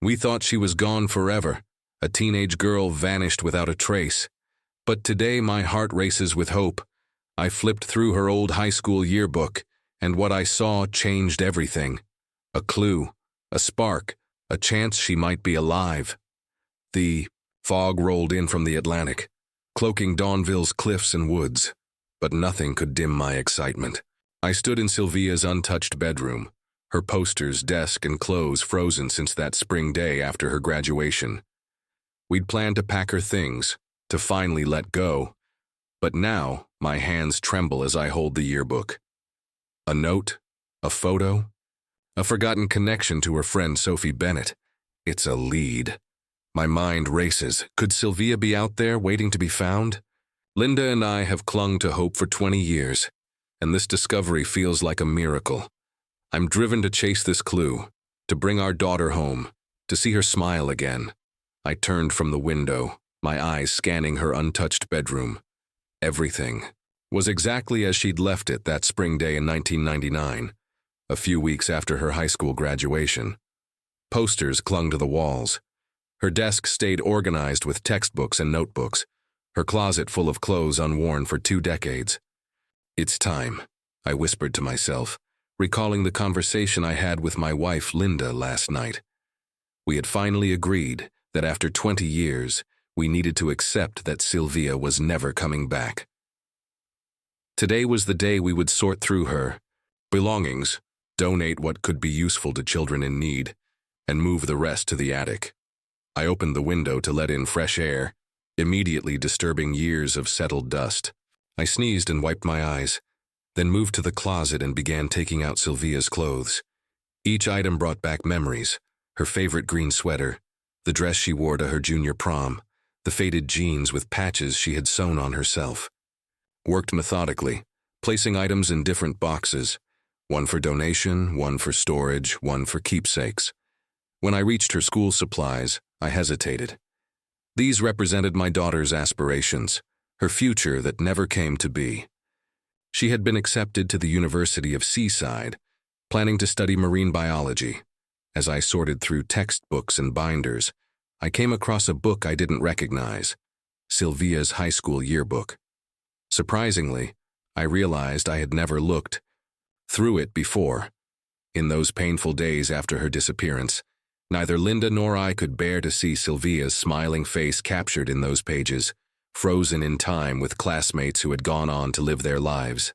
We thought she was gone forever, a teenage girl vanished without a trace. But today my heart races with hope. I flipped through her old high school yearbook, and what I saw changed everything. A clue, a spark, a chance she might be alive. The fog rolled in from the Atlantic, cloaking Dawnville's cliffs and woods, but nothing could dim my excitement. I stood in Silviya's untouched bedroom, her posters, desk, and clothes frozen since that spring day after her graduation. We'd planned to pack her things, to finally let go, but now my hands tremble as I hold the yearbook. A note, a photo, a forgotten connection to her friend Sophie Bennett. It's a lead. My mind races. Could Silviya be out there waiting to be found? Linda and I have clung to hope for 20 years, and this discovery feels like a miracle. I'm driven to chase this clue, to bring our daughter home, to see her smile again. I turned from the window, my eyes scanning her untouched bedroom. Everything was exactly as she'd left it that spring day in 1999, a few weeks after her high school graduation. Posters clung to the walls. Her desk stayed organized with textbooks and notebooks, her closet full of clothes unworn for 2 decades. It's time, I whispered to myself, recalling the conversation I had with my wife Linda last night. We had finally agreed that after 20 years, we needed to accept that Silviya was never coming back. Today was the day we would sort through her belongings, donate what could be useful to children in need, and move the rest to the attic. I opened the window to let in fresh air, immediately disturbing years of settled dust. I sneezed and wiped my eyes, then moved to the closet and began taking out Silviya's clothes. Each item brought back memories: her favorite green sweater, the dress she wore to her junior prom, the faded jeans with patches she had sewn on herself. Worked methodically, placing items in different boxes, one for donation, one for storage, one for keepsakes. When I reached her school supplies, I hesitated. These represented my daughter's aspirations, her future that never came to be. She had been accepted to the University of Seaside, planning to study marine biology. As I sorted through textbooks and binders, I came across a book I didn't recognize, Silviya's high school yearbook. Surprisingly, I realized I had never looked through it before. In those painful days after her disappearance, neither Linda nor I could bear to see Silviya's smiling face captured in those pages, frozen in time with classmates who had gone on to live their lives.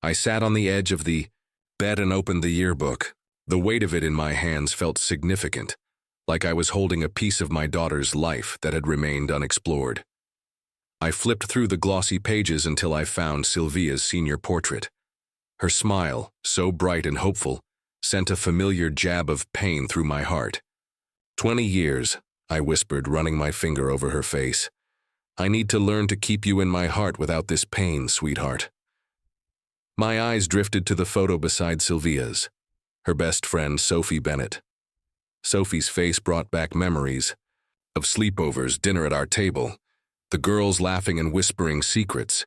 I sat on the edge of the bed and opened the yearbook. The weight of it in my hands felt significant, like I was holding a piece of my daughter's life that had remained unexplored. I flipped through the glossy pages until I found Silviya's senior portrait. Her smile, so bright and hopeful, sent a familiar jab of pain through my heart. 20 years, I whispered, running my finger over her face. I need to learn to keep you in my heart without this pain, sweetheart. My eyes drifted to the photo beside Silviya's, her best friend Sophie Bennett. Sophie's face brought back memories of sleepovers, dinner at our table, the girls laughing and whispering secrets.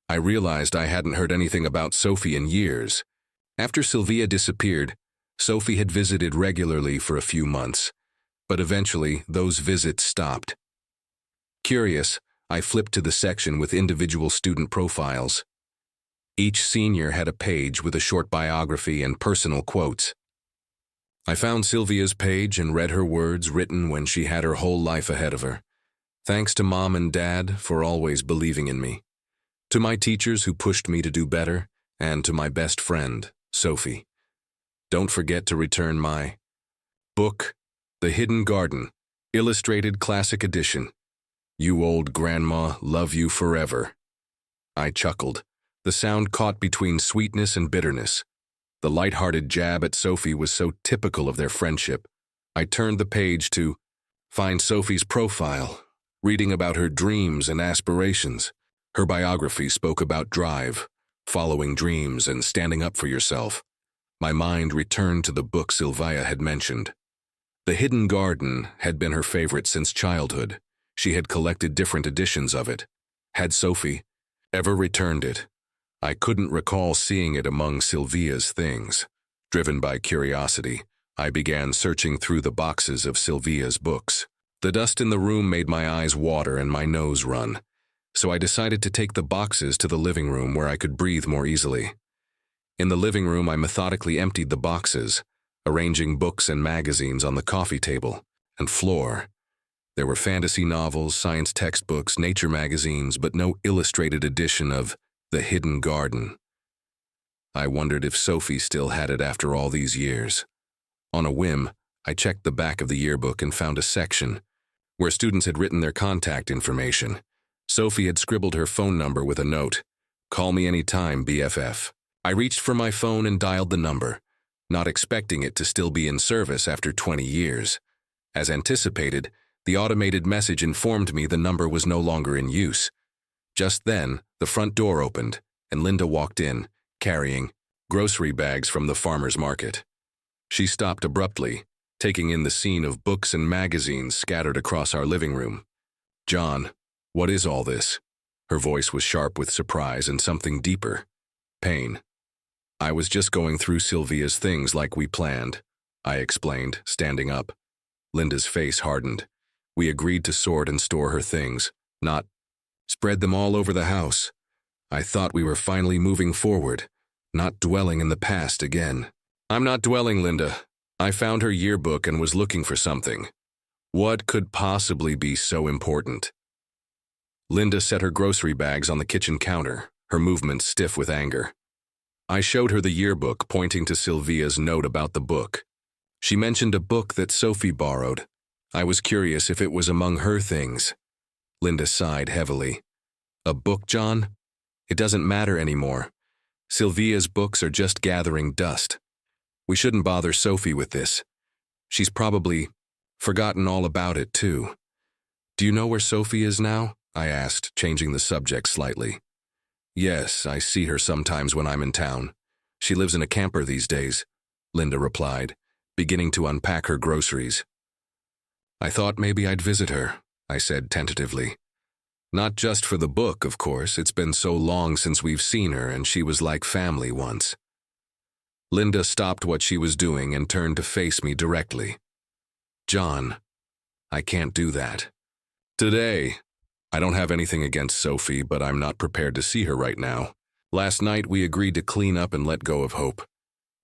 I realized I hadn't heard anything about Sophie in years. After Silviya disappeared, Sophie had visited regularly for a few months, but eventually those visits stopped. Curious, I flipped to the section with individual student profiles. Each senior had a page with a short biography and personal quotes. I found Silviya's page and read her words written when she had her whole life ahead of her. Thanks to Mom and Dad for always believing in me. To my teachers who pushed me to do better, and to my best friend, Sophie. Don't forget to return my book, The Hidden Garden, Illustrated Classic Edition. You old grandma, love you forever. I chuckled. The sound caught between sweetness and bitterness. The light-hearted jab at Sophie was so typical of their friendship. I turned the page to find Sophie's profile, reading about her dreams and aspirations. Her biography spoke about drive, following dreams, and standing up for yourself. My mind returned to the book Silviya had mentioned. The Hidden Garden had been her favorite since childhood. She had collected different editions of it. Had Sophie ever returned it? I couldn't recall seeing it among Silviya's things. Driven by curiosity, I began searching through the boxes of Silviya's books. The dust in the room made my eyes water and my nose run, so I decided to take the boxes to the living room where I could breathe more easily. In the living room, I methodically emptied the boxes, arranging books and magazines on the coffee table and floor. There were fantasy novels, science textbooks, nature magazines, but no illustrated edition of The Hidden Garden. I wondered if Sophie still had it after all these years. On a whim, I checked the back of the yearbook and found a section where students had written their contact information. Sophie had scribbled her phone number with a note, "Call me anytime, BFF." I reached for my phone and dialed the number, not expecting it to still be in service after 20 years. As anticipated, the automated message informed me the number was no longer in use. Just then, the front door opened, and Linda walked in, carrying grocery bags from the farmer's market. She stopped abruptly, taking in the scene of books and magazines scattered across our living room. "John, what is all this?" Her voice was sharp with surprise and something deeper, pain. "I was just going through Silviya's things like we planned," I explained, standing up. Linda's face hardened. "We agreed to sort and store her things, not spread them all over the house. I thought we were finally moving forward, not dwelling in the past again." "I'm not dwelling, Linda. I found her yearbook and was looking for something. What could possibly be so important?" Linda set her grocery bags on the kitchen counter, her movements stiff with anger. I showed her the yearbook, pointing to Silviya's note about the book. She mentioned a book that Sophie borrowed. I was curious if it was among her things. Linda sighed heavily. "A book, John? It doesn't matter anymore. Silviya's books are just gathering dust. We shouldn't bother Sophie with this. She's probably forgotten all about it, too." "Do you know where Sophie is now?" I asked, changing the subject slightly. "Yes, I see her sometimes when I'm in town. She lives in a camper these days," Linda replied, beginning to unpack her groceries. "I thought maybe I'd visit her," I said tentatively. "Not just for the book, of course. It's been so long since we've seen her, and she was like family once." Linda stopped what she was doing and turned to face me directly. "John, I can't do that. Today, I don't have anything against Sophie, but I'm not prepared to see her right now. Last night we agreed to clean up and let go of hope.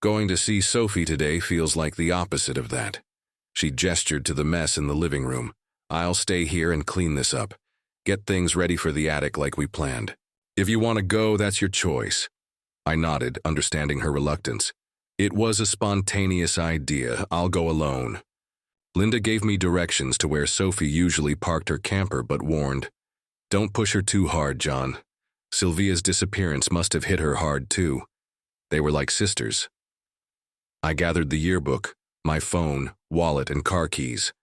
Going to see Sophie today feels like the opposite of that." She gestured to the mess in the living room. "I'll stay here and clean this up. Get things ready for the attic like we planned. If you want to go, that's your choice." I nodded, understanding her reluctance. "It was a spontaneous idea. I'll go alone." Linda gave me directions to where Sophie usually parked her camper, but warned, "Don't push her too hard, John. Silviya's disappearance must have hit her hard, too. They were like sisters." I gathered the yearbook, my phone, wallet, and car keys.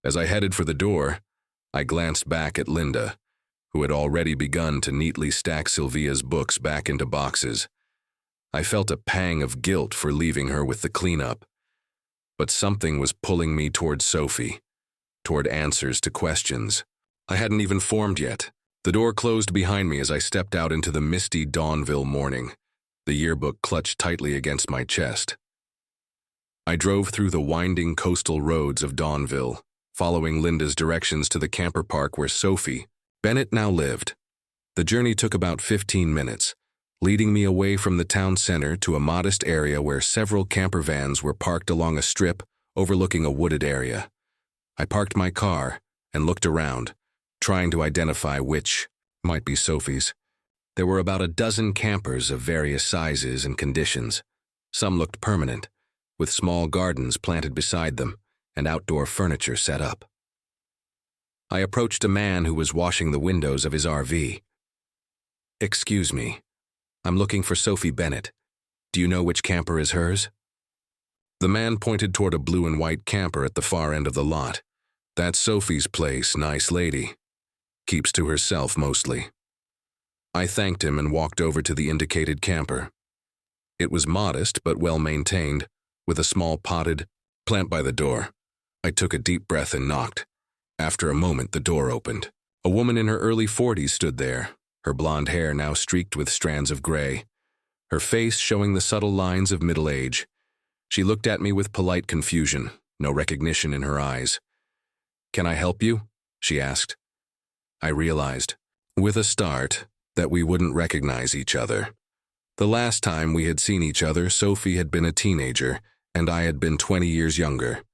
As I headed for the door, I glanced back at Linda, who had already begun to neatly stack Silviya's books back into boxes. I felt a pang of guilt for leaving her with the cleanup. But something was pulling me toward Sophie, toward answers to questions I hadn't even formed yet. The door closed behind me as I stepped out into the misty Dawnville morning, the yearbook clutched tightly against my chest. I drove through the winding coastal roads of Dawnville, following Linda's directions to the camper park where Sophie Bennett now lived. The journey took about 15 minutes, leading me away from the town center to a modest area where several camper vans were parked along a strip overlooking a wooded area. I parked my car and looked around, trying to identify which might be Sophie's. There were about a dozen campers of various sizes and conditions. Some looked permanent, with small gardens planted beside them and outdoor furniture set up. I approached a man who was washing the windows of his RV. "Excuse me, I'm looking for Sophie Bennett. Do you know which camper is hers?" The man pointed toward a blue and white camper at the far end of the lot. "That's Sophie's place, nice lady. Keeps to herself mostly." I thanked him and walked over to the indicated camper. It was modest but well-maintained, with a small potted plant by the door. I took a deep breath and knocked. After a moment, the door opened. A woman in her early 40s stood there, her blonde hair now streaked with strands of gray, her face showing the subtle lines of middle age. She looked at me with polite confusion, no recognition in her eyes. "Can I help you?" she asked. I realized, with a start, that we wouldn't recognize each other. The last time we had seen each other, Sophie had been a teenager, and I had been 20 years younger.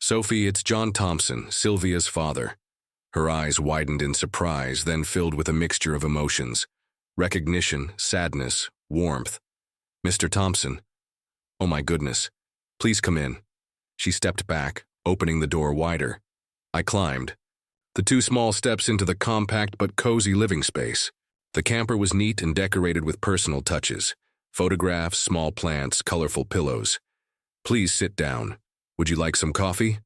"Sophie, it's John Thompson, Silviya's father." Her eyes widened in surprise, then filled with a mixture of emotions. Recognition, sadness, warmth. "Mr. Thompson. Oh my goodness. Please come in." She stepped back, opening the door wider. I climbed. The 2 small steps into the compact but cozy living space. The camper was neat and decorated with personal touches. Photographs, small plants, colorful pillows. "Please sit down. Would you like some coffee?"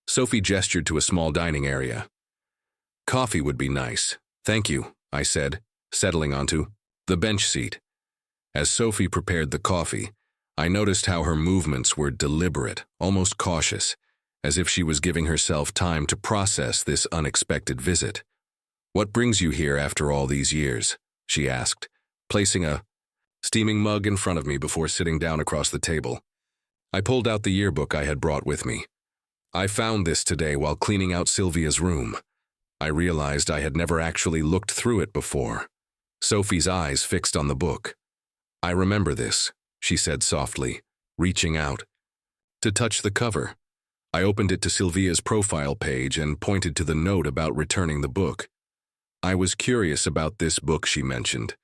Sophie gestured to a small dining area. "Coffee would be nice. Thank you," I said, settling onto the bench seat. As Sophie prepared the coffee, I noticed how her movements were deliberate, almost cautious, as if she was giving herself time to process this unexpected visit. "What brings you here after all these years?" she asked, placing a steaming mug in front of me before sitting down across the table. I pulled out the yearbook I had brought with me. "I found this today while cleaning out Silviya's room." I realized I had never actually looked through it before. Sophie's eyes fixed on the book. "I remember this," she said softly, reaching out to touch the cover. I opened it to Silviya's profile page and pointed to the note about returning the book. "I was curious about this book," she mentioned.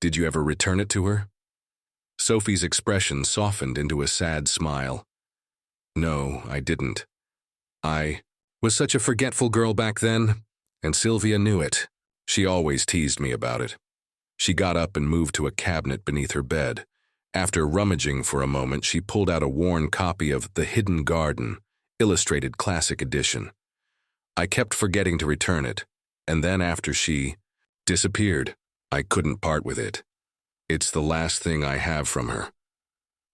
"Did you ever return it to her?" Sophie's expression softened into a sad smile. "No, I didn't. I was such a forgetful girl back then, and Silviya knew it. She always teased me about it." She got up and moved to a cabinet beneath her bed. After rummaging for a moment, she pulled out a worn copy of The Hidden Garden, illustrated classic edition. I kept forgetting to return it, and then after she disappeared, I couldn't part with it. It's the last thing I have from her.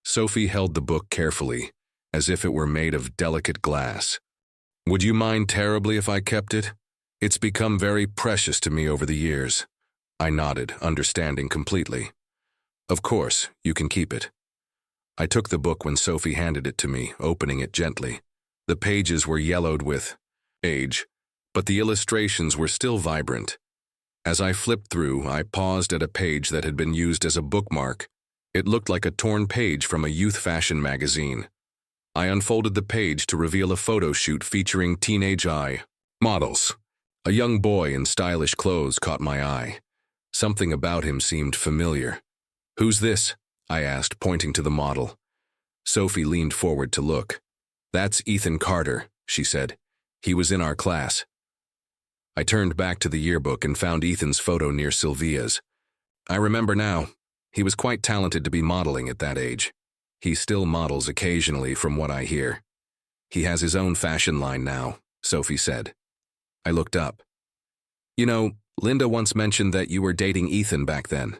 Sophie held the book carefully, as if it were made of delicate glass. "Would you mind terribly if I kept it? It's become very precious to me over the years." I nodded, understanding completely. "Of course, you can keep it." I took the book when Sophie handed it to me, opening it gently. The pages were yellowed with age, but the illustrations were still vibrant. As I flipped through, I paused at a page that had been used as a bookmark. It looked like a torn page from a youth fashion magazine. I unfolded the page to reveal a photo shoot featuring teenage models. A young boy in stylish clothes caught my eye. Something about him seemed familiar. "Who's this?" I asked, pointing to the model. Sophie leaned forward to look. "That's Ethan Carter," she said. "He was in our class." I turned back to the yearbook and found Ethan's photo near Silviya's. I remember now. He was quite talented to be modeling at that age. He still models occasionally, from what I hear. "He has his own fashion line now," Sophie said. I looked up. "You know, Linda once mentioned that you were dating Ethan back then."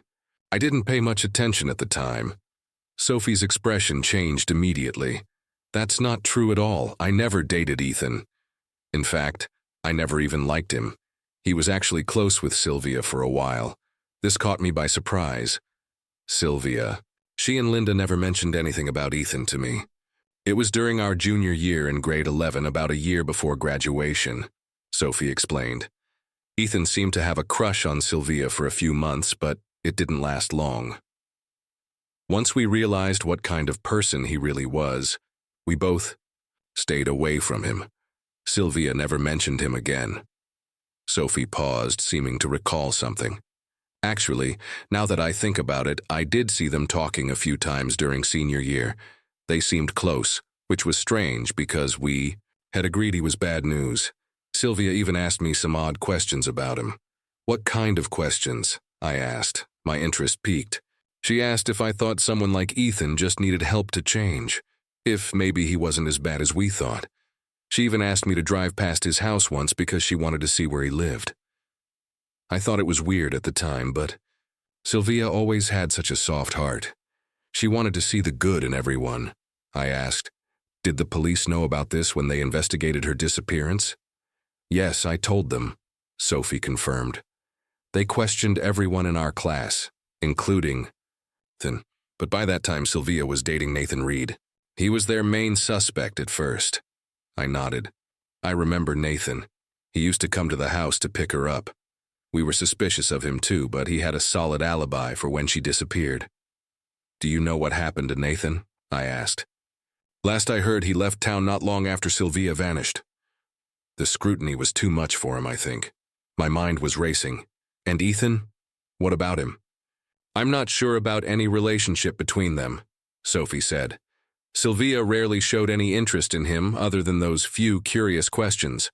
I didn't pay much attention at the time. Sophie's expression changed immediately. "That's not true at all. I never dated Ethan. In fact, I never even liked him. He was actually close with Silviya for a while. This caught me by surprise." "Silviya. She and Linda never mentioned anything about Ethan to me. It was during our junior year in grade 11, about a year before graduation," Sophie explained. "Ethan seemed to have a crush on Silviya for a few months, but it didn't last long. Once we realized what kind of person he really was, we both stayed away from him. Silviya never mentioned him again." Sophie paused, seeming to recall something. "Actually, now that I think about it, I did see them talking a few times during senior year. They seemed close, which was strange because we had agreed he was bad news. Silviya even asked me some odd questions about him." "What kind of questions?" I asked. My interest piqued. She asked if I thought someone like Ethan just needed help to change, if maybe he wasn't as bad as we thought. She even asked me to drive past his house once because she wanted to see where he lived. I thought it was weird at the time, but Silviya always had such a soft heart. She wanted to see the good in everyone. I asked, "Did the police know about this when they investigated her disappearance?" "Yes, I told them," Sophie confirmed. "They questioned everyone in our class, including Nathan, but by that time Silviya was dating Nathan Reed." He was their main suspect at first. I nodded. I remember Nathan. He used to come to the house to pick her up. We were suspicious of him too, but he had a solid alibi for when she disappeared. Do you know what happened to Nathan? I asked. Last I heard, he left town not long after Silviya vanished. The scrutiny was too much for him, I think. My mind was racing. And Ethan? What about him? I'm not sure about any relationship between them, Sophie said. Silviya rarely showed any interest in him other than those few curious questions.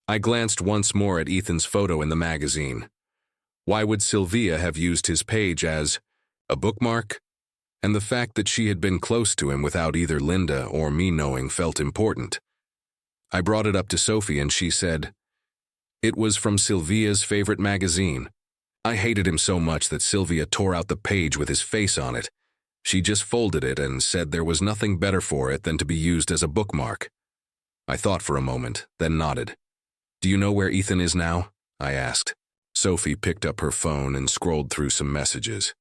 I glanced once more at Ethan's photo in the magazine. Why would Silviya have used his page as a bookmark? And the fact that she had been close to him without either Linda or me knowing felt important. I brought it up to Sophie and she said, it was from Silviya's favorite magazine. I hated him so much that Silviya tore out the page with his face on it. She just folded it and said there was nothing better for it than to be used as a bookmark. I thought for a moment, then nodded. Do you know where Ethan is now? I asked. Sophie picked up her phone and scrolled through some messages.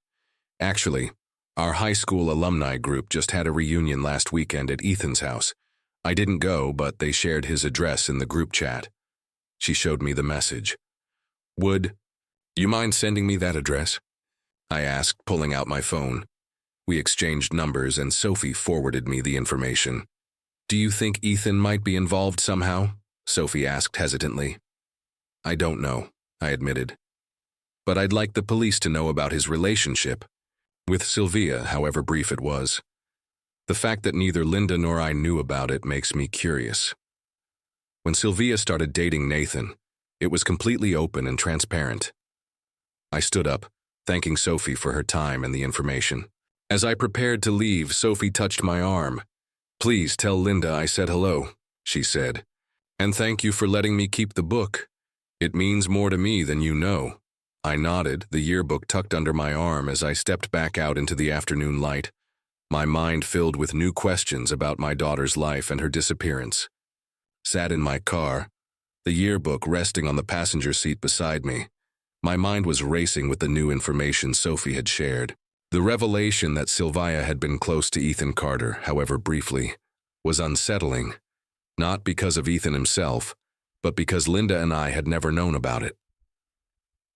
Actually, our high school alumni group just had a reunion last weekend at Ethan's house. I didn't go, but they shared his address in the group chat. She showed me the message. Would you mind sending me that address? I asked, pulling out my phone. We exchanged numbers and Sophie forwarded me the information. Do you think Ethan might be involved somehow? Sophie asked hesitantly. I don't know, I admitted. But I'd like the police to know about his relationship with Silviya, however brief it was. The fact that neither Linda nor I knew about it makes me curious. When Silviya started dating Nathan, it was completely open and transparent. I stood up, thanking Sophie for her time and the information. As I prepared to leave, Sophie touched my arm. Please tell Linda I said hello, she said. And thank you for letting me keep the book. It means more to me than you know. I nodded, the yearbook tucked under my arm as I stepped back out into the afternoon light, my mind filled with new questions about my daughter's life and her disappearance. Sat in my car, the yearbook resting on the passenger seat beside me. My mind was racing with the new information Sophie had shared. The revelation that Silviya had been close to Ethan Carter, however briefly, was unsettling, not because of Ethan himself, but because Linda and I had never known about it.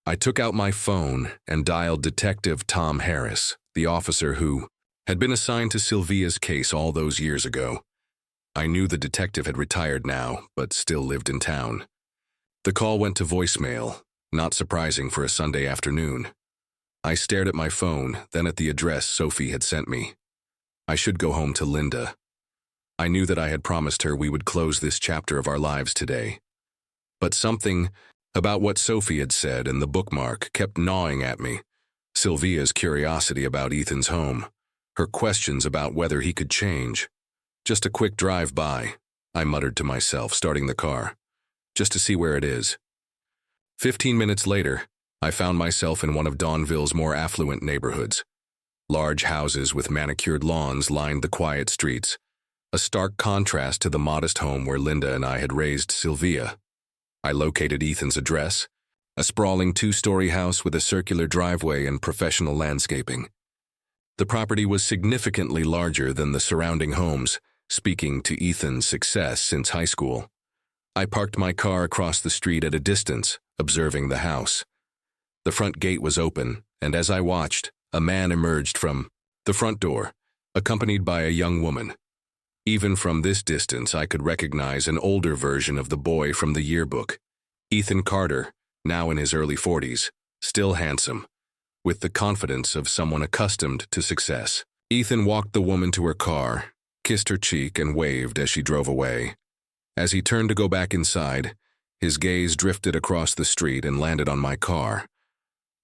I took out my phone and dialed Detective Tom Harris, the officer who had been assigned to Silviya's case all those years ago. I knew the detective had retired now, but still lived in town. The call went to voicemail, not surprising for a Sunday afternoon. I stared at my phone, then at the address Sophie had sent me. I should go home to Linda. I knew that I had promised her we would close this chapter of our lives today. But something about what Sophie had said and the bookmark kept gnawing at me. Silviya's curiosity about Ethan's home, her questions about whether he could change. Just a quick drive by, I muttered to myself, starting the car, just to see where it is. 15 minutes later, I found myself in one of Dawnville's more affluent neighborhoods. Large houses with manicured lawns lined the quiet streets, a stark contrast to the modest home where Linda and I had raised Silviya. I located Ethan's address, a sprawling 2-story house with a circular driveway and professional landscaping. The property was significantly larger than the surrounding homes, speaking to Ethan's success since high school. I parked my car across the street at a distance, observing the house. The front gate was open, and as I watched, a man emerged from the front door, accompanied by a young woman. Even from this distance, I could recognize an older version of the boy from the yearbook. Ethan Carter, now in his early 40s, still handsome, with the confidence of someone accustomed to success. Ethan walked the woman to her car, kissed her cheek, and waved as she drove away. As he turned to go back inside, his gaze drifted across the street and landed on my car.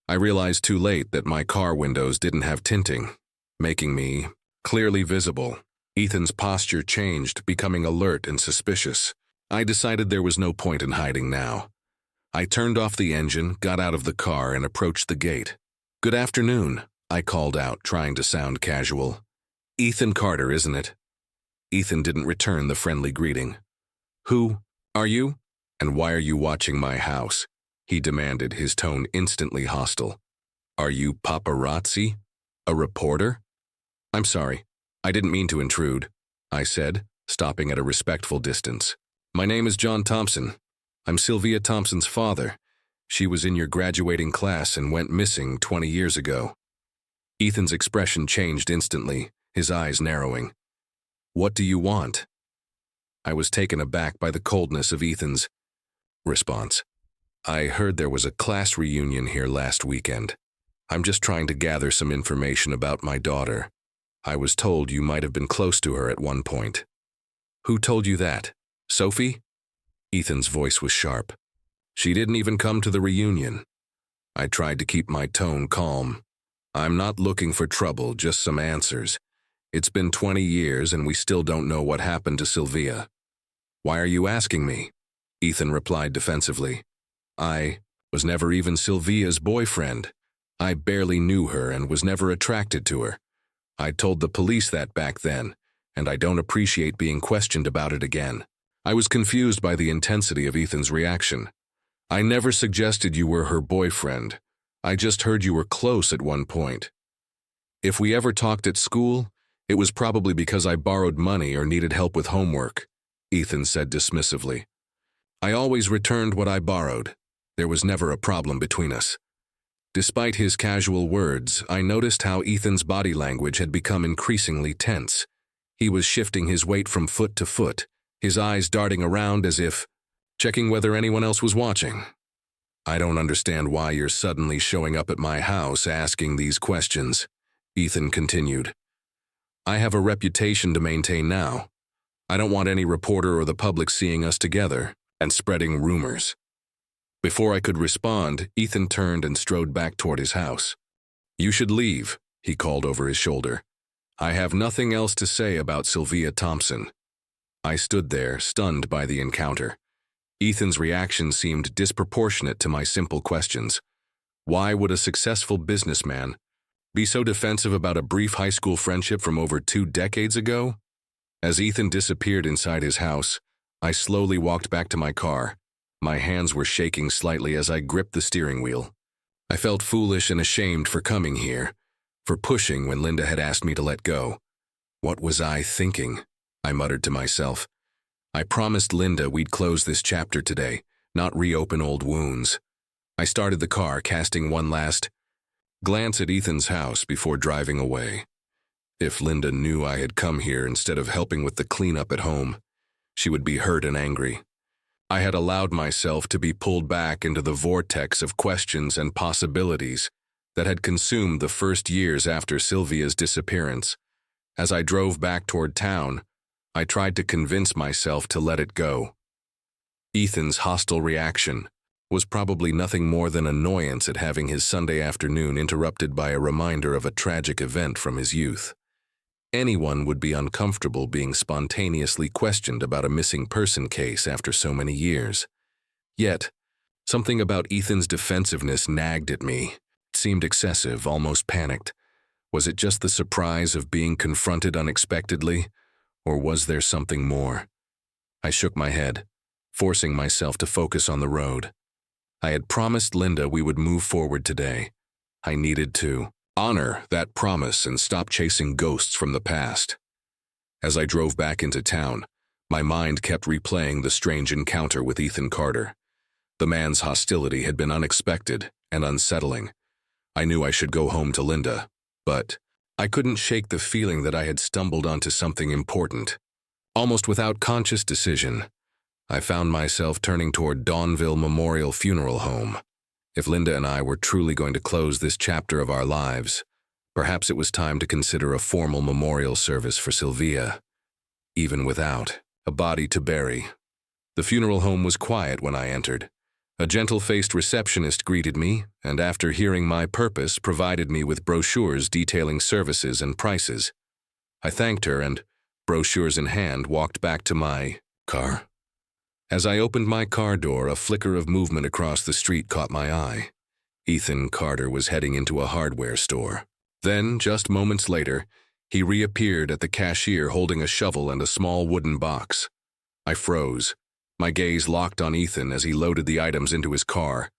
I realized too late that my car windows didn't have tinting, making me clearly visible. Ethan's posture changed, becoming alert and suspicious. I decided there was no point in hiding now. I turned off the engine, got out of the car, and approached the gate. "Good afternoon," I called out, trying to sound casual. "Ethan Carter, isn't it?" Ethan didn't return the friendly greeting. "Who are you? And why are you watching my house?" he demanded, his tone instantly hostile. "Are you paparazzi? A reporter?" "I'm sorry. I didn't mean to intrude, I said, stopping at a respectful distance. My name is John Thompson. I'm Silviya Thompson's father. She was in your graduating class and went missing 20 years ago. Ethan's expression changed instantly, his eyes narrowing. What do you want? I was taken aback by the coldness of Ethan's response. I heard there was a class reunion here last weekend. I'm just trying to gather some information about my daughter. I was told you might have been close to her at one point. Who told you that? Sophie? Ethan's voice was sharp. She didn't even come to the reunion. I tried to keep my tone calm. I'm not looking for trouble, just some answers. It's been 20 years and we still don't know what happened to Silviya. Why are you asking me? Ethan replied defensively. I was never even Silviya's boyfriend. I barely knew her and was never attracted to her. I told the police that back then, and I don't appreciate being questioned about it again. I was confused by the intensity of Ethan's reaction. I never suggested you were her boyfriend. I just heard you were close at one point. If we ever talked at school, it was probably because I borrowed money or needed help with homework, Ethan said dismissively. I always returned what I borrowed. There was never a problem between us. Despite his casual words, I noticed how Ethan's body language had become increasingly tense. He was shifting his weight from foot to foot, his eyes darting around as if checking whether anyone else was watching. I don't understand why you're suddenly showing up at my house asking these questions, Ethan continued. I have a reputation to maintain now. I don't want any reporter or the public seeing us together and spreading rumors. Before I could respond, Ethan turned and strode back toward his house. You should leave, he called over his shoulder. I have nothing else to say about Silviya Thompson. I stood there, stunned by the encounter. Ethan's reaction seemed disproportionate to my simple questions. Why would a successful businessman be so defensive about a brief high school friendship from over 2 decades ago? As Ethan disappeared inside his house, I slowly walked back to my car. My hands were shaking slightly as I gripped the steering wheel. I felt foolish and ashamed for coming here, for pushing when Linda had asked me to let go. What was I thinking? I muttered to myself. I promised Linda we'd close this chapter today, not reopen old wounds. I started the car, casting one last glance at Ethan's house before driving away. If Linda knew I had come here instead of helping with the cleanup at home, she would be hurt and angry. I had allowed myself to be pulled back into the vortex of questions and possibilities that had consumed the first years after Silviya's disappearance. As I drove back toward town, I tried to convince myself to let it go. Ethan's hostile reaction was probably nothing more than annoyance at having his Sunday afternoon interrupted by a reminder of a tragic event from his youth. Anyone would be uncomfortable being spontaneously questioned about a missing person case after so many years. Yet, something about Ethan's defensiveness nagged at me. It seemed excessive, almost panicked. Was it just the surprise of being confronted unexpectedly, or was there something more? I shook my head, forcing myself to focus on the road. I had promised Linda we would move forward today. I needed to honor that promise and stop chasing ghosts from the past. As I drove back into town, my mind kept replaying the strange encounter with Ethan Carter. The man's hostility had been unexpected and unsettling. I knew I should go home to Linda, but I couldn't shake the feeling that I had stumbled onto something important. Almost without conscious decision, I found myself turning toward Dawnville Memorial Funeral Home. If Linda and I were truly going to close this chapter of our lives, perhaps it was time to consider a formal memorial service for Silviya, even without a body to bury. The funeral home was quiet when I entered. A gentle-faced receptionist greeted me, and after hearing my purpose, provided me with brochures detailing services and prices. I thanked her and, brochures in hand, walked back to my car. As I opened my car door, a flicker of movement across the street caught my eye. Ethan Carter was heading into a hardware store. Then, just moments later, he reappeared at the cashier holding a shovel and a small wooden box. I froze, my gaze locked on Ethan as he loaded the items into his car.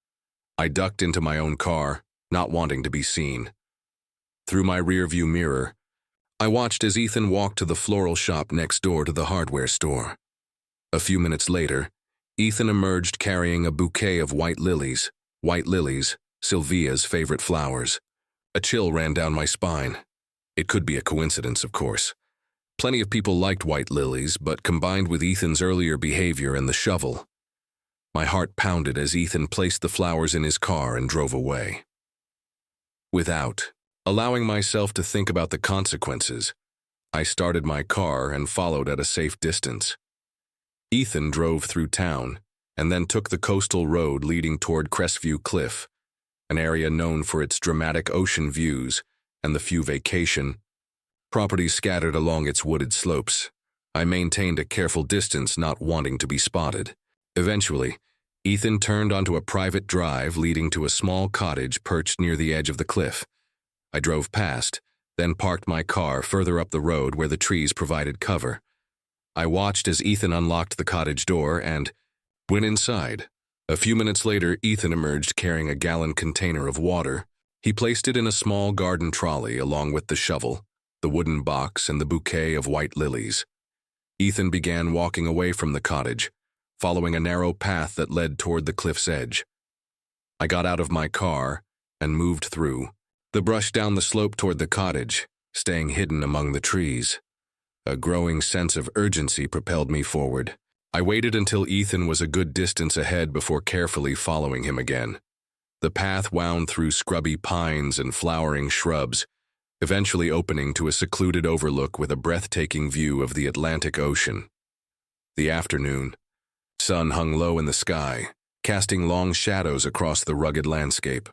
I ducked into my own car, not wanting to be seen. Through my rearview mirror, I watched as Ethan walked to the floral shop next door to the hardware store. A few minutes later, Ethan emerged carrying a bouquet of white lilies, Silviya's favorite flowers. A chill ran down my spine. It could be a coincidence, of course. Plenty of people liked white lilies, but combined with Ethan's earlier behavior and the shovel, my heart pounded as Ethan placed the flowers in his car and drove away. Without allowing myself to think about the consequences, I started my car and followed at a safe distance. Ethan drove through town and then took the coastal road leading toward Crestview Cliff, an area known for its dramatic ocean views and the few vacation properties scattered along its wooded slopes. I maintained a careful distance, not wanting to be spotted. Eventually, Ethan turned onto a private drive leading to a small cottage perched near the edge of the cliff. I drove past, then parked my car further up the road where the trees provided cover. I watched as Ethan unlocked the cottage door and went inside. A few minutes later, Ethan emerged carrying a gallon container of water. He placed it in a small garden trolley along with the shovel, the wooden box, and the bouquet of white lilies. Ethan began walking away from the cottage, following a narrow path that led toward the cliff's edge. I got out of my car and moved through the brush down the slope toward the cottage, staying hidden among the trees. A growing sense of urgency propelled me forward. I waited until Ethan was a good distance ahead before carefully following him again. The path wound through scrubby pines and flowering shrubs, eventually opening to a secluded overlook with a breathtaking view of the Atlantic Ocean. The afternoon sun hung low in the sky, casting long shadows across the rugged landscape.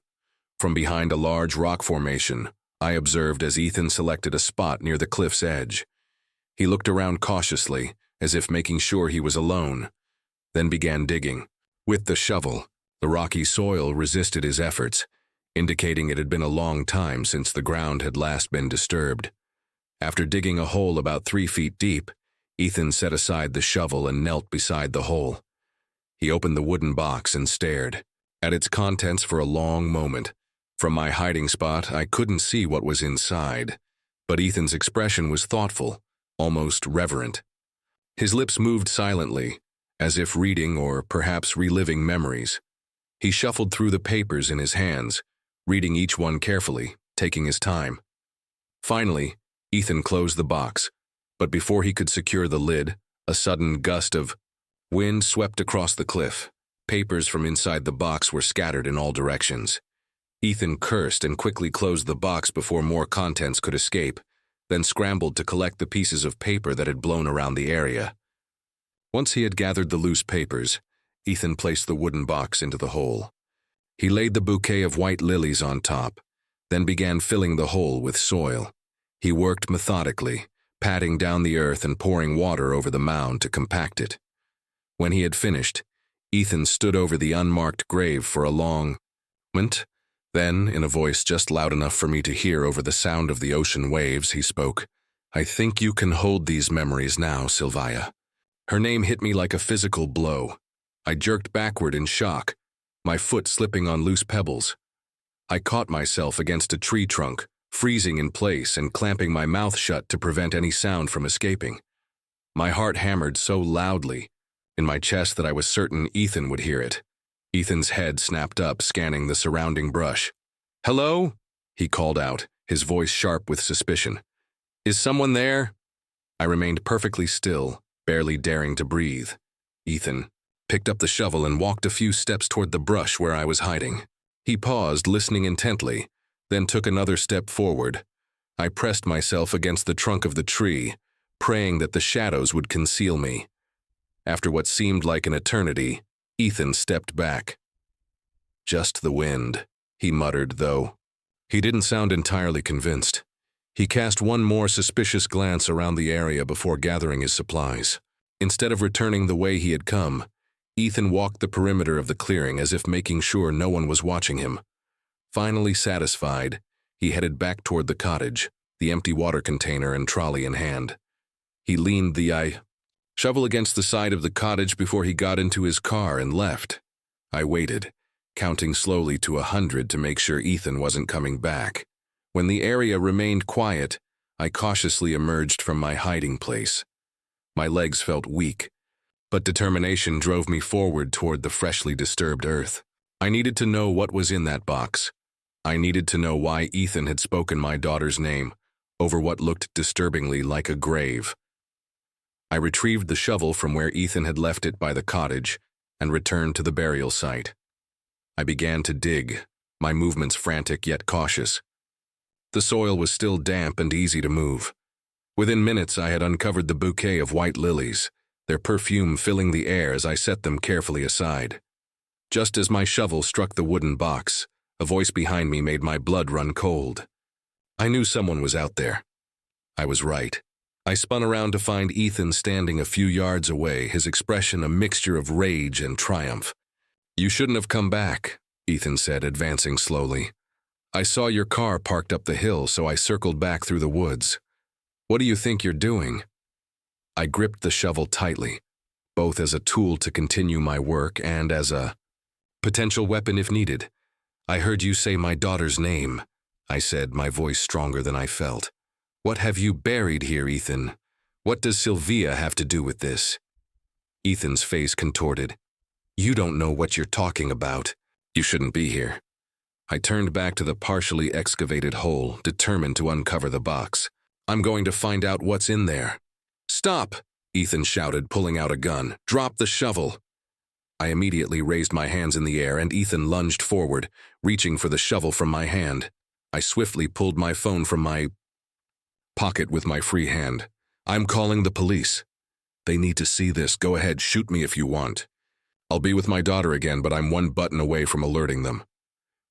From behind a large rock formation, I observed as Ethan selected a spot near the cliff's edge. He looked around cautiously, as if making sure he was alone, then began digging. With the shovel, the rocky soil resisted his efforts, indicating it had been a long time since the ground had last been disturbed. After digging a hole about 3 feet deep, Ethan set aside the shovel and knelt beside the hole. He opened the wooden box and stared at its contents for a long moment. From my hiding spot, I couldn't see what was inside, but Ethan's expression was thoughtful, almost reverent. His lips moved silently, as if reading or perhaps reliving memories. He shuffled through the papers in his hands, reading each one carefully, taking his time. Finally, Ethan closed the box, but before he could secure the lid, a sudden gust of wind swept across the cliff. Papers from inside the box were scattered in all directions. Ethan cursed and quickly closed the box before more contents could escape, then scrambled to collect the pieces of paper that had blown around the area. Once he had gathered the loose papers, Ethan placed the wooden box into the hole. He laid the bouquet of white lilies on top, then began filling the hole with soil. He worked methodically, patting down the earth and pouring water over the mound to compact it. When he had finished, Ethan stood over the unmarked grave for a long moment. Then, in a voice just loud enough for me to hear over the sound of the ocean waves, he spoke. "I think you can hold these memories now, Silviya." Her name hit me like a physical blow. I jerked backward in shock, my foot slipping on loose pebbles. I caught myself against a tree trunk, freezing in place and clamping my mouth shut to prevent any sound from escaping. My heart hammered so loudly in my chest that I was certain Ethan would hear it. Ethan's head snapped up, scanning the surrounding brush. "Hello?" he called out, his voice sharp with suspicion. "Is someone there?" I remained perfectly still, barely daring to breathe. Ethan picked up the shovel and walked a few steps toward the brush where I was hiding. He paused, listening intently, then took another step forward. I pressed myself against the trunk of the tree, praying that the shadows would conceal me. After what seemed like an eternity, Ethan stepped back. "Just the wind," he muttered, though. He didn't sound entirely convinced. He cast one more suspicious glance around the area before gathering his supplies. Instead of returning the way he had come, Ethan walked the perimeter of the clearing as if making sure no one was watching him. Finally satisfied, he headed back toward the cottage, the empty water container and trolley in hand. He leaned the shovel against the side of the cottage before he got into his car and left. I waited, counting slowly to 100 to make sure Ethan wasn't coming back. When the area remained quiet, I cautiously emerged from my hiding place. My legs felt weak, but determination drove me forward toward the freshly disturbed earth. I needed to know what was in that box. I needed to know why Ethan had spoken my daughter's name over what looked disturbingly like a grave. I retrieved the shovel from where Ethan had left it by the cottage and returned to the burial site. I began to dig, my movements frantic yet cautious. The soil was still damp and easy to move. Within minutes, I had uncovered the bouquet of white lilies, their perfume filling the air as I set them carefully aside. Just as my shovel struck the wooden box, a voice behind me made my blood run cold. I knew someone was out there. I was right. I spun around to find Ethan standing a few yards away, his expression a mixture of rage and triumph. "You shouldn't have come back," Ethan said, advancing slowly. "I saw your car parked up the hill, so I circled back through the woods. What do you think you're doing?" I gripped the shovel tightly, both as a tool to continue my work and as a potential weapon if needed. "I heard you say my daughter's name," I said, my voice stronger than I felt. "What have you buried here, Ethan? What does Silviya have to do with this?" Ethan's face contorted. "You don't know what you're talking about. You shouldn't be here." I turned back to the partially excavated hole, determined to uncover the box. "I'm going to find out what's in there." "Stop!" Ethan shouted, pulling out a gun. "Drop the shovel." I immediately raised my hands in the air and Ethan lunged forward, reaching for the shovel from my hand. I swiftly pulled my phone from my pocket with my free hand. "I'm calling the police. They need to see this. Go ahead, shoot me if you want. I'll be with my daughter again, but I'm one button away from alerting them."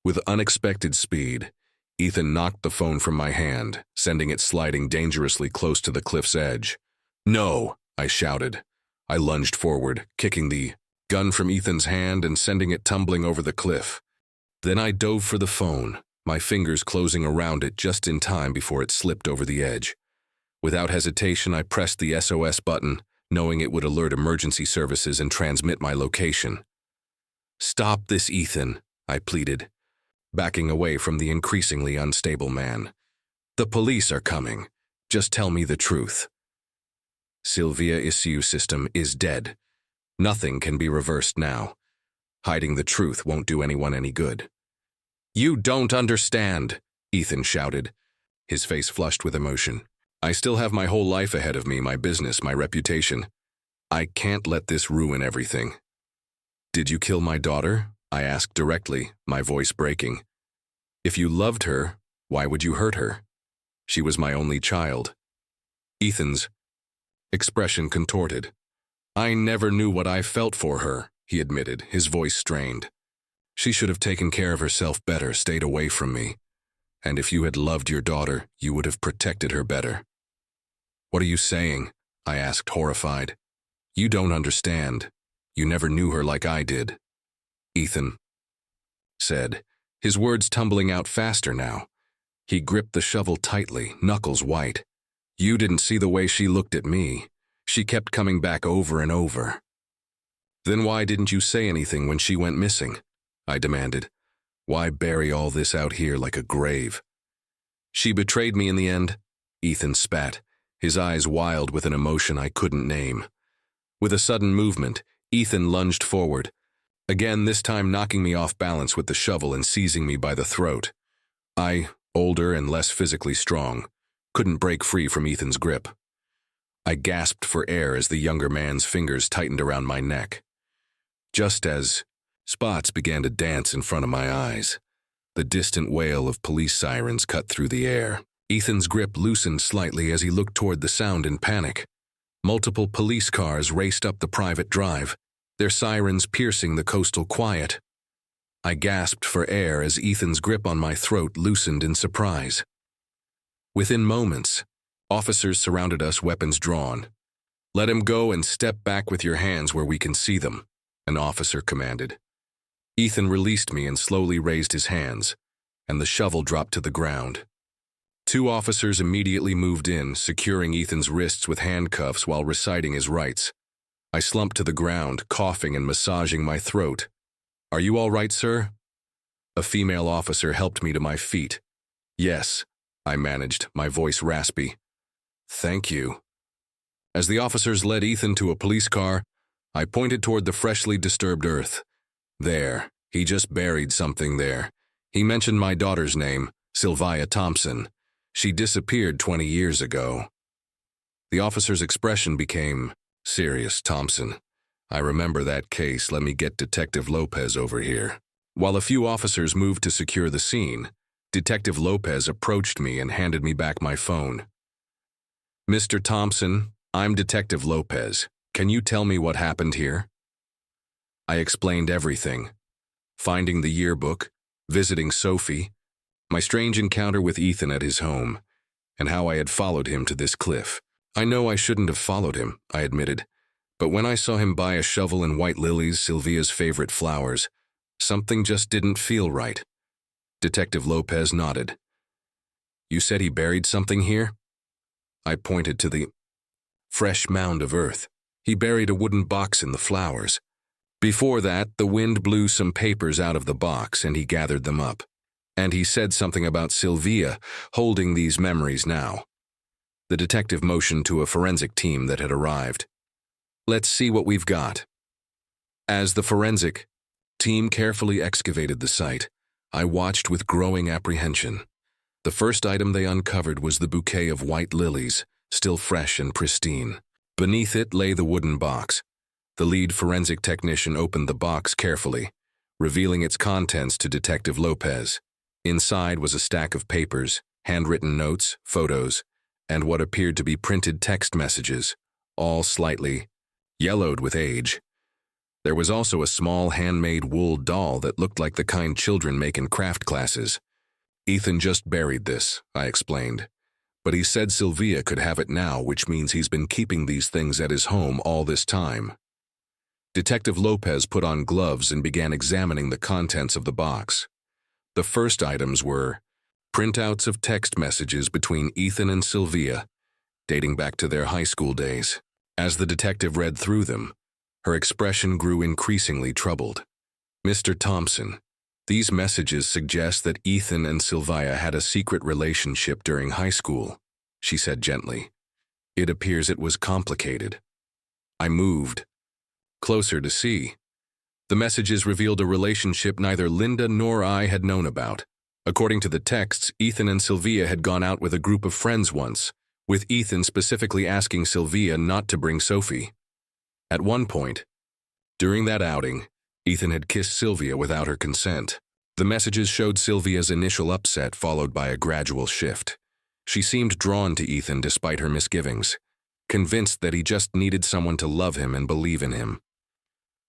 With unexpected speed, Ethan knocked the phone from my hand, sending it sliding dangerously close to the cliff's edge. "No!" I shouted. I lunged forward, kicking the gun from Ethan's hand and sending it tumbling over the cliff. Then I dove for the phone, my fingers closing around it just in time before it slipped over the edge. Without hesitation, I pressed the SOS button, knowing it would alert emergency services and transmit my location. "Stop this, Ethan," I pleaded, backing away from the increasingly unstable man. "The police are coming. Just tell me the truth." Silviya issue system is dead. Nothing can be reversed now. Hiding the truth won't do anyone any good. "You don't understand," Ethan shouted, his face flushed with emotion. "I still have my whole life ahead of me, my business, my reputation. I can't let this ruin everything." "Did you kill my daughter?" I asked directly, my voice breaking. "If you loved her, why would you hurt her? She was my only child." Ethan's expression contorted. "I never knew what I felt for her," he admitted, his voice strained. "She should have taken care of herself better, stayed away from me. And if you had loved your daughter, you would have protected her better." "What are you saying?" I asked, horrified. "You don't understand. You never knew her like I did." Ethan said, his words tumbling out faster now. He gripped the shovel tightly, knuckles white. "You didn't see the way she looked at me. She kept coming back over and over." "Then why didn't you say anything when she went missing?" I demanded. "Why bury all this out here like a grave?" "She betrayed me in the end," Ethan spat, his eyes wild with an emotion I couldn't name. With a sudden movement, Ethan lunged forward, again this time knocking me off balance with the shovel and seizing me by the throat. I, older and less physically strong, couldn't break free from Ethan's grip. I gasped for air as the younger man's fingers tightened around my neck. Just as spots began to dance in front of my eyes, the distant wail of police sirens cut through the air. Ethan's grip loosened slightly as he looked toward the sound in panic. Multiple police cars raced up the private drive, their sirens piercing the coastal quiet. I gasped for air as Ethan's grip on my throat loosened in surprise. Within moments, officers surrounded us, weapons drawn. "Let him go and step back with your hands where we can see them," an officer commanded. Ethan released me and slowly raised his hands, and the shovel dropped to the ground. Two officers immediately moved in, securing Ethan's wrists with handcuffs while reciting his rights. I slumped to the ground, coughing and massaging my throat. "Are you all right, sir?" A female officer helped me to my feet. "Yes," I managed, my voice raspy. Thank you. As the officers led Ethan to a police car, I pointed toward the freshly disturbed earth. There, he just buried something there. He mentioned my daughter's name, Silviya Thompson. She disappeared 20 years ago. The officer's expression became serious. Thompson. I remember that case. Let me get Detective Lopez over here. While a few officers moved to secure the scene, Detective Lopez approached me and handed me back my phone. Mr. Thompson, I'm Detective Lopez. Can you tell me what happened here? I explained everything. Finding the yearbook, visiting Sophie, my strange encounter with Ethan at his home, and how I had followed him to this cliff. I know I shouldn't have followed him, I admitted, but when I saw him buy a shovel and white lilies, Silviya's favorite flowers, something just didn't feel right. Detective Lopez nodded. You said he buried something here? I pointed to the fresh mound of earth. He buried a wooden box in the flowers. Before that, the wind blew some papers out of the box and he gathered them up. And he said something about Silviya holding these memories now. The detective motioned to a forensic team that had arrived. Let's see what we've got. As the forensic team carefully excavated the site, I watched with growing apprehension. The first item they uncovered was the bouquet of white lilies, still fresh and pristine. Beneath it lay the wooden box. The lead forensic technician opened the box carefully, revealing its contents to Detective Lopez. Inside was a stack of papers, handwritten notes, photos, and what appeared to be printed text messages, all slightly yellowed with age. There was also a small handmade wool doll that looked like the kind children make in craft classes. Ethan just buried this, I explained. But he said Silviya could have it now, which means he's been keeping these things at his home all this time. Detective Lopez put on gloves and began examining the contents of the box. The first items were printouts of text messages between Ethan and Silviya, dating back to their high school days. As the detective read through them, her expression grew increasingly troubled. Mr. Thompson, these messages suggest that Ethan and Silviya had a secret relationship during high school, she said gently. It appears it was complicated. I moved closer to see. The messages revealed a relationship neither Linda nor I had known about. According to the texts, Ethan and Silviya had gone out with a group of friends once, with Ethan specifically asking Silviya not to bring Sophie. At one point, during that outing, Ethan had kissed Silviya without her consent. The messages showed Silviya's initial upset followed by a gradual shift. She seemed drawn to Ethan despite her misgivings, convinced that he just needed someone to love him and believe in him.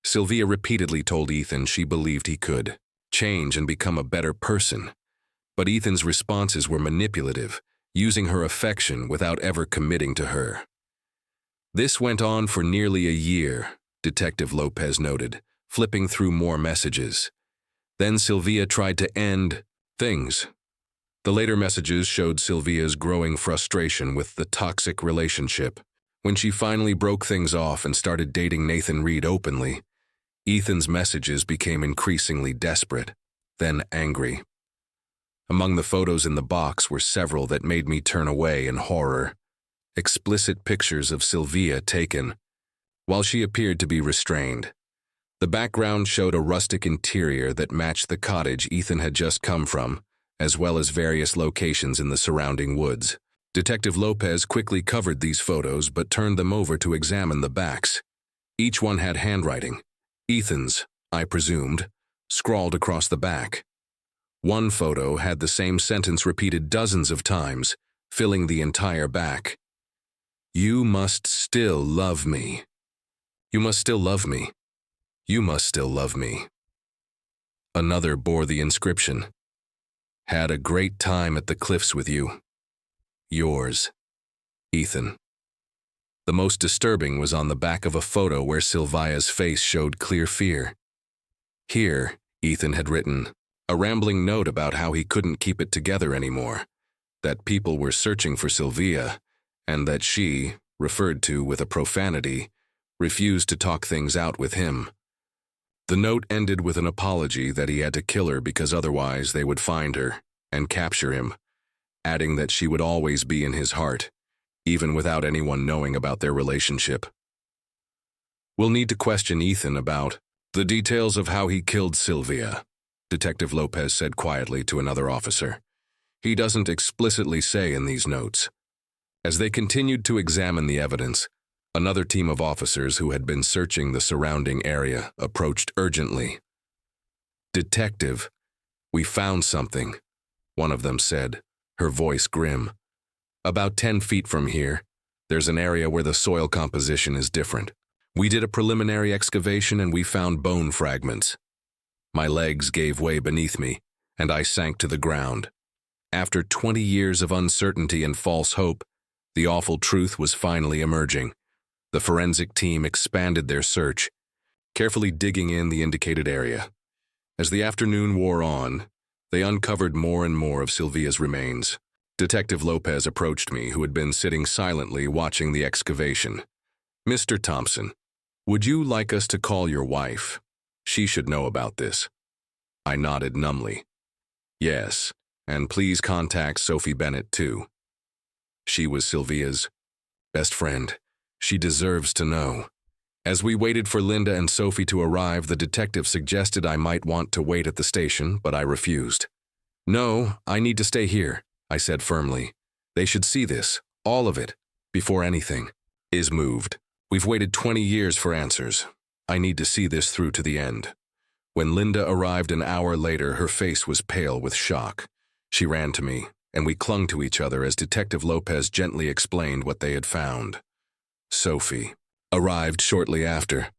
Silviya repeatedly told Ethan she believed he could change and become a better person, but Ethan's responses were manipulative, using her affection without ever committing to her. This went on for nearly a year, Detective Lopez noted, flipping through more messages. Then Silviya tried to end things. The later messages showed Silviya's growing frustration with the toxic relationship. When she finally broke things off and started dating Nathan Reed openly, Ethan's messages became increasingly desperate, then angry. Among the photos in the box were several that made me turn away in horror. Explicit pictures of Silviya taken, while she appeared to be restrained. The background showed a rustic interior that matched the cottage Ethan had just come from, as well as various locations in the surrounding woods. Detective Lopez quickly covered these photos but turned them over to examine the backs. Each one had handwriting. Ethan's, I presumed, scrawled across the back. One photo had the same sentence repeated dozens of times, filling the entire back. You must still love me. You must still love me. You must still love me. Another bore the inscription, Had a great time at the cliffs with you. Yours, Ethan. The most disturbing was on the back of a photo where Silviya's face showed clear fear. Here, Ethan had written a rambling note about how he couldn't keep it together anymore, that people were searching for Silviya, and that she, referred to with a profanity, refused to talk things out with him. The note ended with an apology that he had to kill her because otherwise they would find her and capture him, adding that she would always be in his heart, even without anyone knowing about their relationship. "We'll need to question Ethan about the details of how he killed Silviya," Detective Lopez said quietly to another officer. "He doesn't explicitly say in these notes." As they continued to examine the evidence, another team of officers who had been searching the surrounding area approached urgently. "Detective, we found something," one of them said, her voice grim. "About 10 feet from here, there's an area where the soil composition is different. We did a preliminary excavation and we found bone fragments." My legs gave way beneath me, and I sank to the ground. After 20 years of uncertainty and false hope, the awful truth was finally emerging. The forensic team expanded their search, carefully digging in the indicated area. As the afternoon wore on, they uncovered more and more of Silviya's remains. Detective Lopez approached me, who had been sitting silently watching the excavation. "Mr. Thompson, would you like us to call your wife? She should know about this." I nodded numbly. "Yes, and please contact Sophie Bennett too. She was Silviya's best friend. She deserves to know." As we waited for Linda and Sophie to arrive, the detective suggested I might want to wait at the station, but I refused. "No, I need to stay here," I said firmly. "They should see this, all of it, before anything is moved. We've waited 20 years for answers. I need to see this through to the end." When Linda arrived an hour later, her face was pale with shock. She ran to me, and we clung to each other as Detective Lopez gently explained what they had found. Sophie arrived shortly after,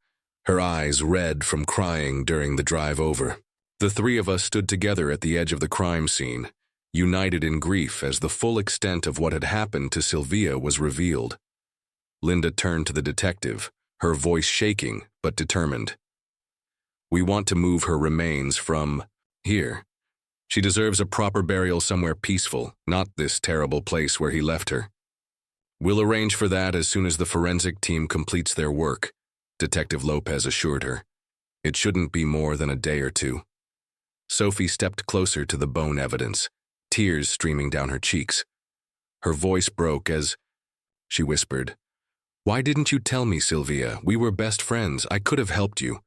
her eyes red from crying during the drive over. The three of us stood together at the edge of the crime scene, united in grief as the full extent of what had happened to Silviya was revealed. Linda turned to the detective, her voice shaking but determined. "We want to move her remains from here. She deserves a proper burial somewhere peaceful, not this terrible place where he left her. We'll arrange for that as soon as the forensic team completes their work," Detective Lopez assured her. "It shouldn't be more than a day or two." Sophie stepped closer to the bone evidence, tears streaming down her cheeks. Her voice broke as she whispered, "Why didn't you tell me, Silviya? We were best friends. I could have helped you.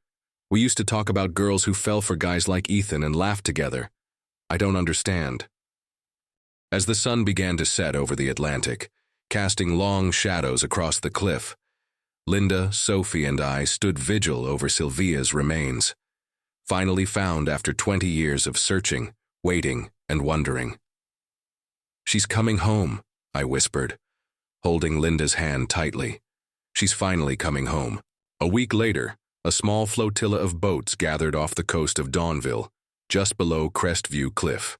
We used to talk about girls who fell for guys like Ethan and laughed together. I don't understand." As the sun began to set over the Atlantic, casting long shadows across the cliff, Linda, Sophie, and I stood vigil over Silviya's remains, finally found after 20 years of searching, waiting, and wondering. "She's coming home," I whispered, holding Linda's hand tightly. "She's finally coming home." A week later, a small flotilla of boats gathered off the coast of Dawnville, just below Crestview Cliff.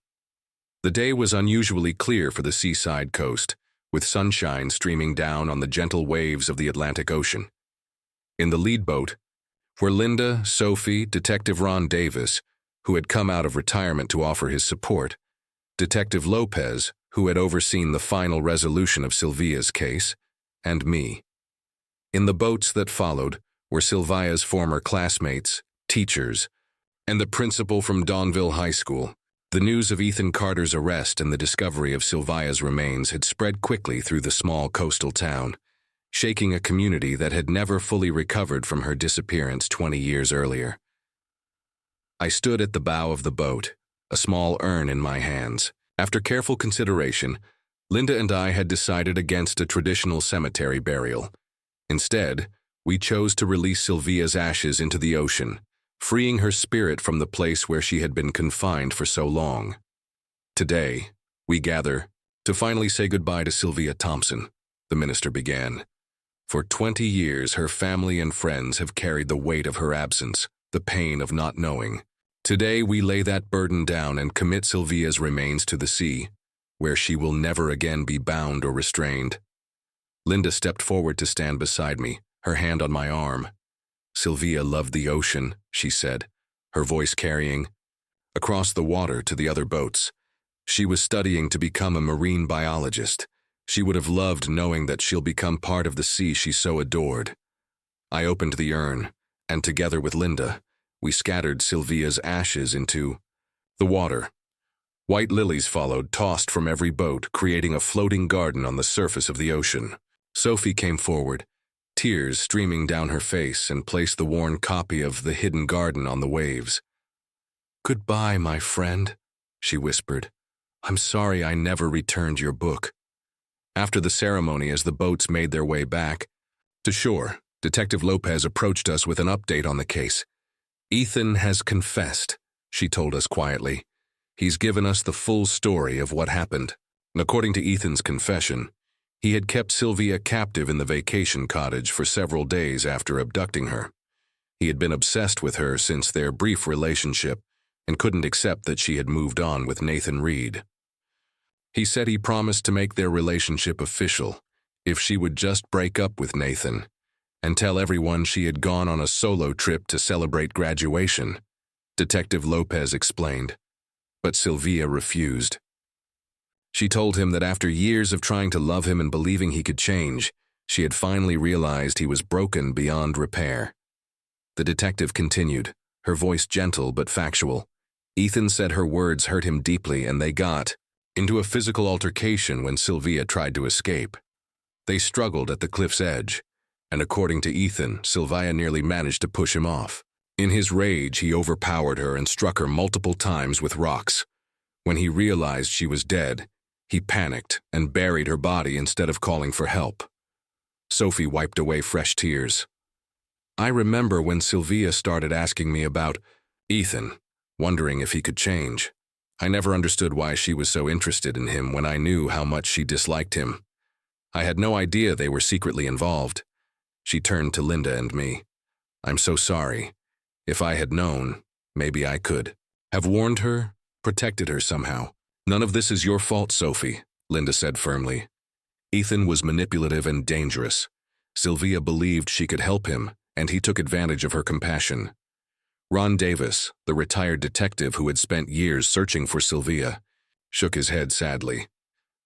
The day was unusually clear for the seaside coast, with sunshine streaming down on the gentle waves of the Atlantic Ocean. In the lead boat were Linda, Sophie, Detective Ron Davis, who had come out of retirement to offer his support, Detective Lopez, who had overseen the final resolution of Silviya's case, and me. In the boats that followed were Silviya's former classmates, teachers, and the principal from Dawnville High School. The news of Ethan Carter's arrest and the discovery of Silviya's remains had spread quickly through the small coastal town, shaking a community that had never fully recovered from her disappearance 20 years earlier. I stood at the bow of the boat, a small urn in my hands. After careful consideration, Linda and I had decided against a traditional cemetery burial. Instead, we chose to release Silviya's ashes into the ocean, freeing her spirit from the place where she had been confined for so long. Today, we gather to finally say goodbye to Silviya Thompson, the minister began. For 20 years, her family and friends have carried the weight of her absence, the pain of not knowing. Today, we lay that burden down and commit Silviya's remains to the sea, where she will never again be bound or restrained. Linda stepped forward to stand beside me, her hand on my arm. "Silviya loved the ocean," she said, her voice carrying across the water to the other boats. "She was studying to become a marine biologist. She would have loved knowing that she'll become part of the sea she so adored." I opened the urn, and together with Linda, we scattered Silviya's ashes into the water. White lilies followed, tossed from every boat, creating a floating garden on the surface of the ocean. Sophie came forward, tears streaming down her face, and placed the worn copy of The Hidden Garden on the waves. "Goodbye, my friend," she whispered. "I'm sorry I never returned your book." After the ceremony, as the boats made their way back to shore, Detective Lopez approached us with an update on the case. "Ethan has confessed," she told us quietly. "He's given us the full story of what happened." And according to Ethan's confession, he had kept Silviya captive in the vacation cottage for several days after abducting her. He had been obsessed with her since their brief relationship and couldn't accept that she had moved on with Nathan Reed. He said he promised to make their relationship official if she would just break up with Nathan and tell everyone she had gone on a solo trip to celebrate graduation, Detective Lopez explained. But Silviya refused. She told him that after years of trying to love him and believing he could change, she had finally realized he was broken beyond repair. The detective continued, her voice gentle but factual. Ethan said her words hurt him deeply, and they got into a physical altercation when Silviya tried to escape. They struggled at the cliff's edge, and according to Ethan, Silviya nearly managed to push him off. In his rage, he overpowered her and struck her multiple times with rocks. When he realized she was dead, he panicked and buried her body instead of calling for help. Sophie wiped away fresh tears. "I remember when Silviya started asking me about Ethan, wondering if he could change. I never understood why she was so interested in him when I knew how much she disliked him. I had no idea they were secretly involved." She turned to Linda and me. "I'm so sorry. If I had known, maybe I could have warned her, protected her somehow." "None of this is your fault, Sophie," Linda said firmly. "Ethan was manipulative and dangerous. Silviya believed she could help him, and he took advantage of her compassion." Ron Davis, the retired detective who had spent years searching for Silviya, shook his head sadly.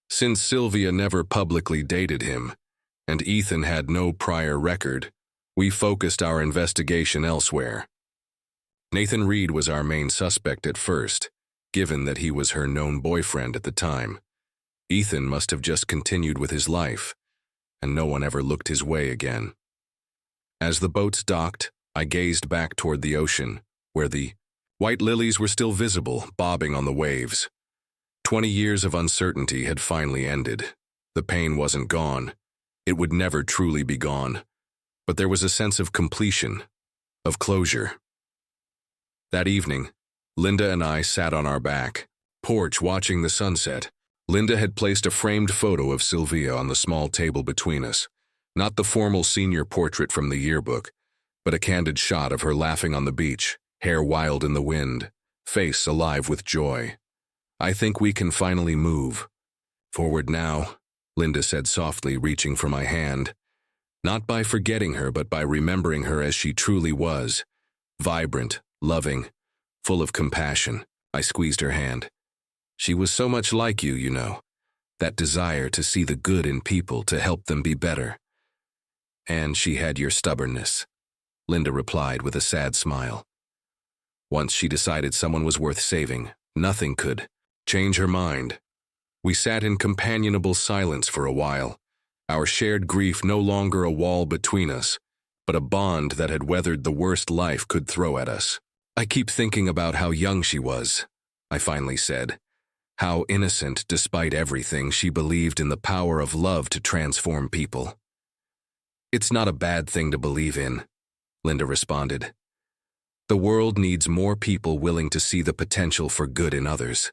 "Since Silviya never publicly dated him, and Ethan had no prior record, we focused our investigation elsewhere. Nathan Reed was our main suspect at first, given that he was her known boyfriend at the time. Ethan must have just continued with his life, and no one ever looked his way again." As the boats docked, I gazed back toward the ocean, where the white lilies were still visible, bobbing on the waves. 20 years of uncertainty had finally ended. The pain wasn't gone. It would never truly be gone. But there was a sense of completion, of closure. That evening, Linda and I sat on our back porch watching the sunset. Linda had placed a framed photo of Silviya on the small table between us. Not the formal senior portrait from the yearbook, but a candid shot of her laughing on the beach, hair wild in the wind, face alive with joy. "I think we can finally move forward now," Linda said softly, reaching for my hand. "Not by forgetting her, but by remembering her as she truly was. Vibrant, loving, full of compassion." I squeezed her hand. "She was so much like you, you know. That desire to see the good in people, to help them be better. And she had your stubbornness," Linda replied with a sad smile. "Once she decided someone was worth saving, nothing could change her mind." We sat in companionable silence for a while, our shared grief no longer a wall between us, but a bond that had weathered the worst life could throw at us. "I keep thinking about how young she was," I finally said. "How innocent, despite everything, she believed in the power of love to transform people." "It's not a bad thing to believe in," Linda responded. "The world needs more people willing to see the potential for good in others."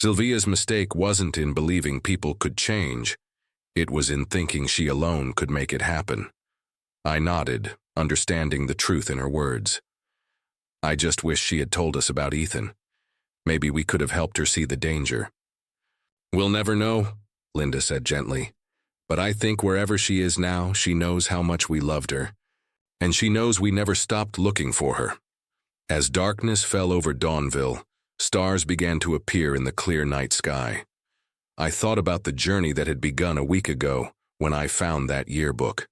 Silviya's mistake wasn't in believing people could change. It was in thinking she alone could make it happen. I nodded, understanding the truth in her words. "I just wish she had told us about Ethan. Maybe we could have helped her see the danger." "We'll never know," Linda said gently. "But I think wherever she is now, she knows how much we loved her. And she knows we never stopped looking for her." As darkness fell over Dawnville, stars began to appear in the clear night sky. I thought about the journey that had begun a week ago when I found that yearbook.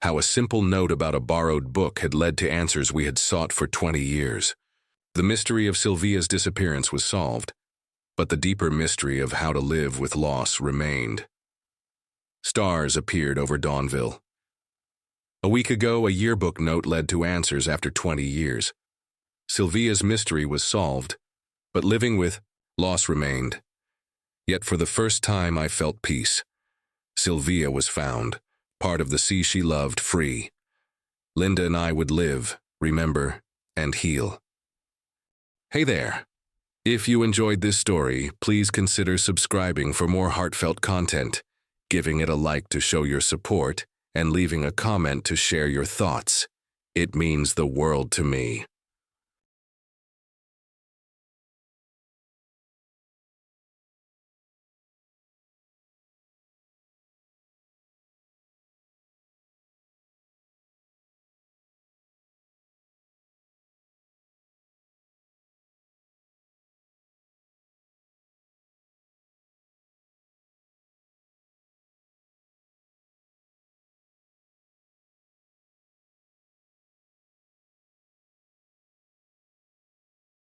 How a simple note about a borrowed book had led to answers we had sought for 20 years. The mystery of Silviya's disappearance was solved, but the deeper mystery of how to live with loss remained. Stars appeared over Dawnville. A week ago, a yearbook note led to answers after 20 years. Silviya's mystery was solved, but living with loss remained. Yet for the first time I felt peace. Silviya was found, part of the sea she loved, free. Linda and I would live, remember, and heal. Hey there! If you enjoyed this story, please consider subscribing for more heartfelt content, giving it a like to show your support, and leaving a comment to share your thoughts. It means the world to me.